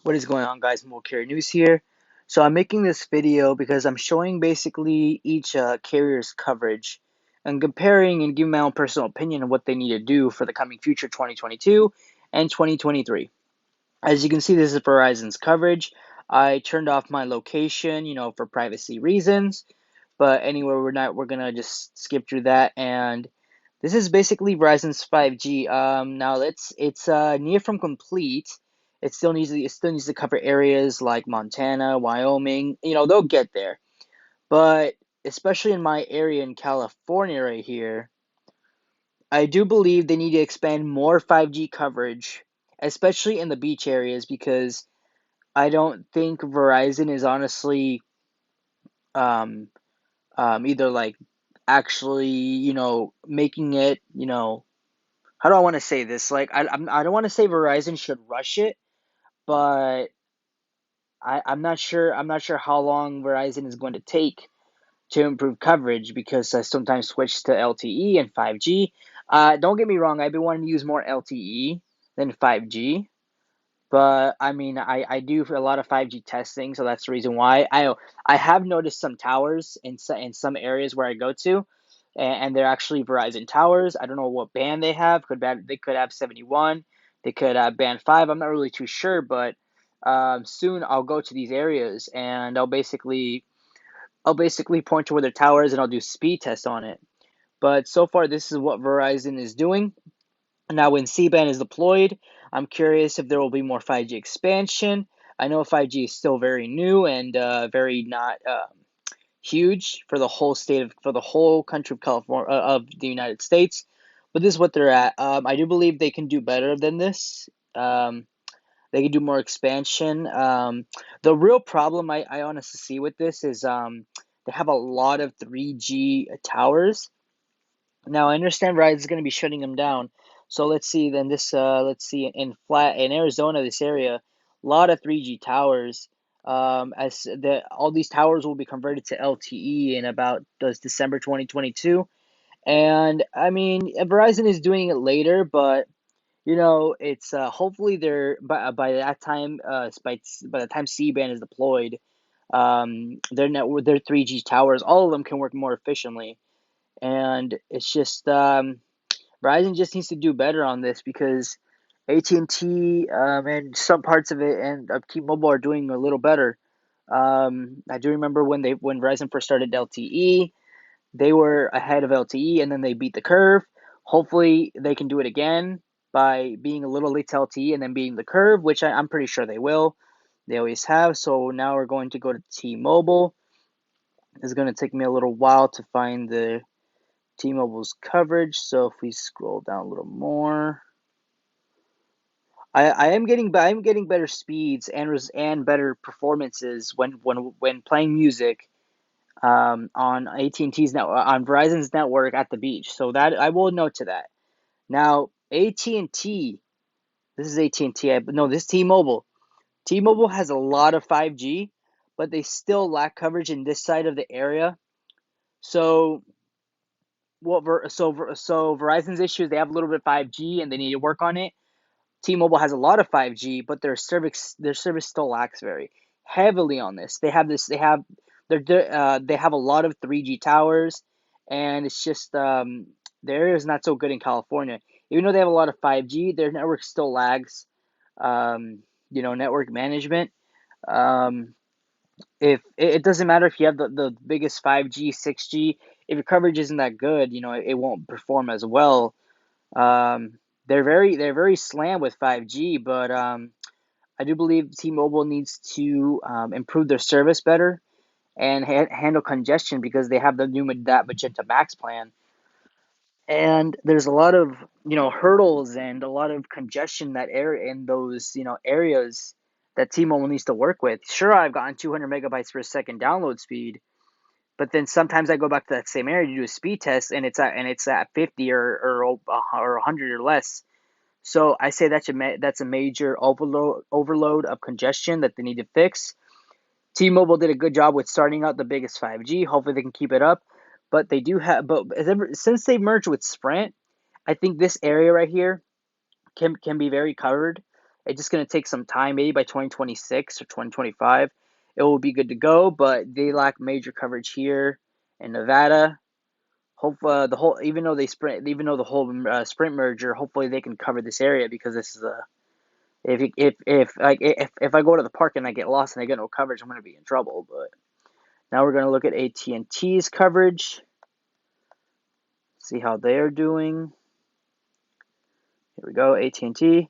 What is going on, guys? More Carrier News here. So I'm making this video because I'm showing basically each carrier's coverage and comparing and giving my own personal opinion on what they need to do for the coming future 2022 and 2023. As you can see, this is Verizon's coverage. I turned off my location, for privacy reasons. But anyway, we're gonna just skip through that. And this is basically Verizon's 5G. Now it's near from complete. It still needs to cover areas like Montana, Wyoming. They'll get there. But especially in my area in California right here, I do believe they need to expand more 5G coverage, especially in the beach areas, because I don't think Verizon is honestly um, either like actually, making it, how do I want to say this? Like, I don't want to say Verizon should rush it, but I'm not sure. I'm not sure how long Verizon is going to take to improve coverage because I sometimes switch to LTE and 5G. Don't get me wrong. I've been wanting to use more LTE than 5G. But I mean, I do a lot of 5G testing, so that's the reason why. I have noticed some towers in some areas where I go to, and they're actually Verizon towers. I don't know what band they have. They could have 71, they could have band 5. I'm not really too sure, but soon I'll go to these areas and I'll basically point to where their tower is and I'll do speed tests on it. But so far, this is what Verizon is doing. Now, when C-band is deployed, I'm curious if there will be more 5G expansion. I know 5G is still very new and very not huge for the whole for the whole country of California, of the United States, but this is what they're at. I do believe they can do better than this. They can do more expansion. The real problem I honestly see with this is they have a lot of 3G towers. Now I understand Verizon is going to be shutting them down. So let's see. Then let's see in Arizona, this area, a lot of 3G towers. As all these towers will be converted to LTE in about December 2022. And I mean, Verizon is doing it later, but it's hopefully they're by that time, by the time C-band is deployed, their 3G towers, all of them can work more efficiently. And it's just Verizon just needs to do better on this because AT&T and some parts of it and T-Mobile are doing a little better. I do remember when Verizon first started LTE, they were ahead of LTE and then they beat the curve. Hopefully they can do it again by being a little late to LTE and then beating the curve, which I'm pretty sure they will. They always have. So now we're going to go to T-Mobile. It's going to take me a little while to find the T-Mobile's coverage. So if we scroll down a little more, I am getting better speeds and better performances when playing music on AT&T's net on Verizon's network at the beach. So that I will note to that. Now AT&T, this is AT&T. No, this is T-Mobile. T-Mobile has a lot of 5G, but they still lack coverage in this side of the area. So so Verizon's issue is they have a little bit of 5G and they need to work on it. T-Mobile has a lot of 5G, but their service still lacks very heavily on this. They have a lot of 3G towers, and it's just the area is not so good in California. Even though they have a lot of 5G, their network still lags. Um, network management. Um, if it doesn't matter if you have the biggest 5G, 6G, if your coverage isn't that good, it won't perform as well. Um, they're very slammed with 5G, but I do believe T-Mobile needs to improve their service better and handle congestion because they have the new that Magenta Max plan. And there's a lot of hurdles and a lot of congestion that area in those areas that T-Mobile needs to work with. Sure, I've gotten 200 megabytes per second download speed, but then sometimes I go back to that same area to do a speed test, and it's at 50 or 100 or less. So I say that's a major overload of congestion that they need to fix. T-Mobile did a good job with starting out the biggest 5G. Hopefully they can keep it up. But they do have, but since they merged with Sprint, I think this area right here can be very covered. It's just going to take some time. Maybe by 2026 or 2025, it will be good to go. But they lack major coverage here in Nevada. Hope the whole, even though the whole Sprint merger, hopefully they can cover this area, because this is a, if I go to the park and I get lost and I get no coverage, I'm going to be in trouble. But now we're going to look at AT&T's coverage, see how they're doing. Here we go, AT&T.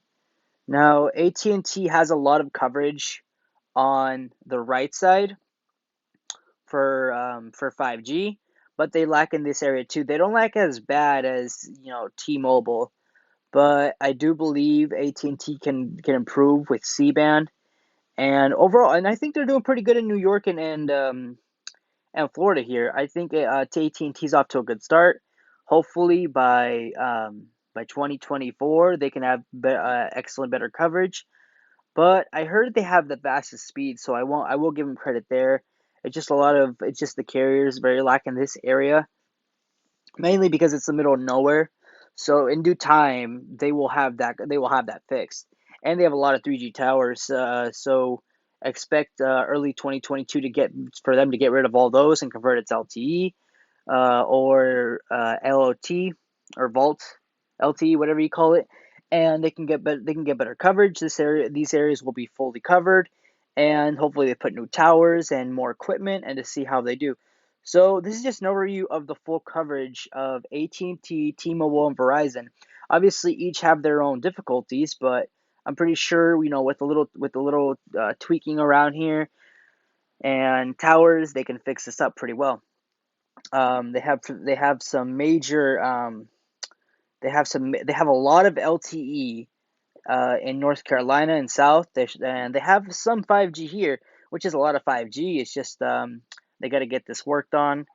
Now AT&T has a lot of coverage on the right side for 5G, but they lack in this area too. They don't lack as bad as, T-Mobile, but I do believe AT&T can improve with C-band and overall, and I think they're doing pretty good in New York and Florida here. I think AT&T's off to a good start. Hopefully by 2024 they can have excellent, better coverage. But I heard they have the fastest speed, so I will give them credit there. It's just the carriers very lack in this area, mainly because it's the middle of nowhere. So in due time, they will have that fixed, and they have a lot of 3G towers. So expect early 2022 for them to get rid of all those and convert it to LTE or LOT or Vault LTE, whatever you call it, and they can get better coverage. These areas will be fully covered, and hopefully they put new towers and more equipment, and to see how they do. So this is just an overview of the full coverage of AT&T, T-Mobile, and Verizon. Obviously, each have their own difficulties, but I'm pretty sure, with a little tweaking around here and towers, they can fix this up pretty well. They have some major they have a lot of LTE in North Carolina and South. And they have some 5G here, which is a lot of 5G. It's just they got to get this worked on.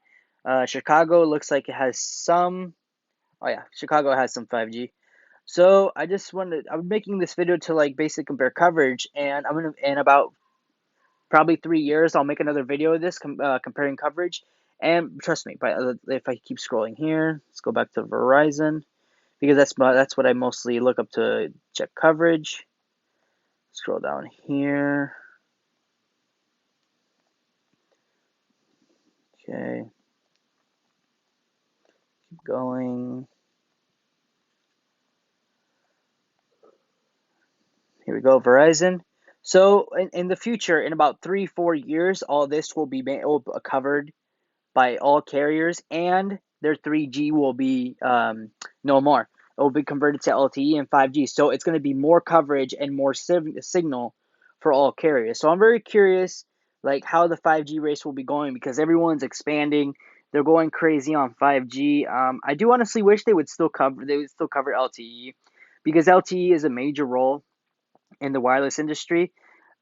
Chicago looks like it has some. Oh yeah, Chicago has some 5G. So I'm making this video to like basically compare coverage, and in about probably 3 years I'll make another video of this comparing coverage. And trust me, if I keep scrolling here, let's go back to Verizon, because that's what I mostly look up to check coverage. Scroll down here. Okay. Keep going. Here we go, Verizon. So in the future, in about 3-4 years, all this will be covered by all carriers, and their 3G will be no more. It will be converted to LTE and 5G. So it's going to be more coverage and more signal for all carriers. So I'm very curious, like how the 5G race will be going, because everyone's expanding. They're going crazy on 5G. I do honestly wish they would still cover LTE, because LTE is a major role in the wireless industry.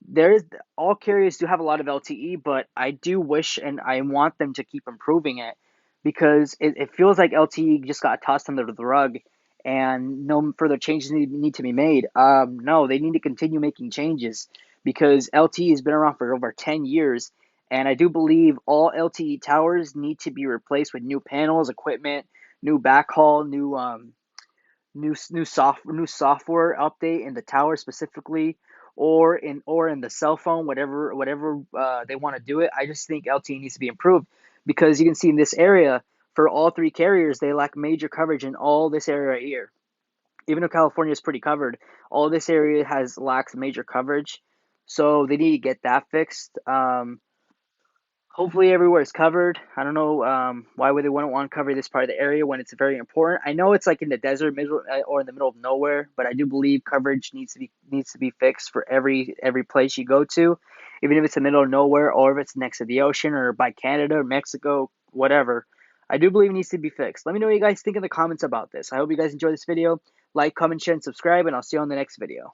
There's All carriers do have a lot of LTE, but I do wish and I want them to keep improving it, because it feels like LTE just got tossed under the rug and no further changes need to be made. No, they need to continue making changes, because LTE has been around for over 10 years, and I do believe all LTE towers need to be replaced with new panels, equipment, new backhaul, new software update in the tower specifically, or in the cell phone, whatever they want to do it. I just think LTE needs to be improved, because you can see in this area, for all three carriers, they lack major coverage in all this area right here. Even though California is pretty covered, all this area lacks major coverage, so they need to get that fixed. Hopefully everywhere is covered. I don't know why would they wouldn't want to cover this part of the area when it's very important. I know it's like in the desert, middle or in the middle of nowhere, but I do believe coverage needs to be fixed for every place you go to, even if it's the middle of nowhere or if it's next to the ocean or by Canada or Mexico, whatever. I do believe it needs to be fixed. Let me know what you guys think in the comments about this. I hope you guys enjoy this video. Like, comment, share, and subscribe, and I'll see you on the next video.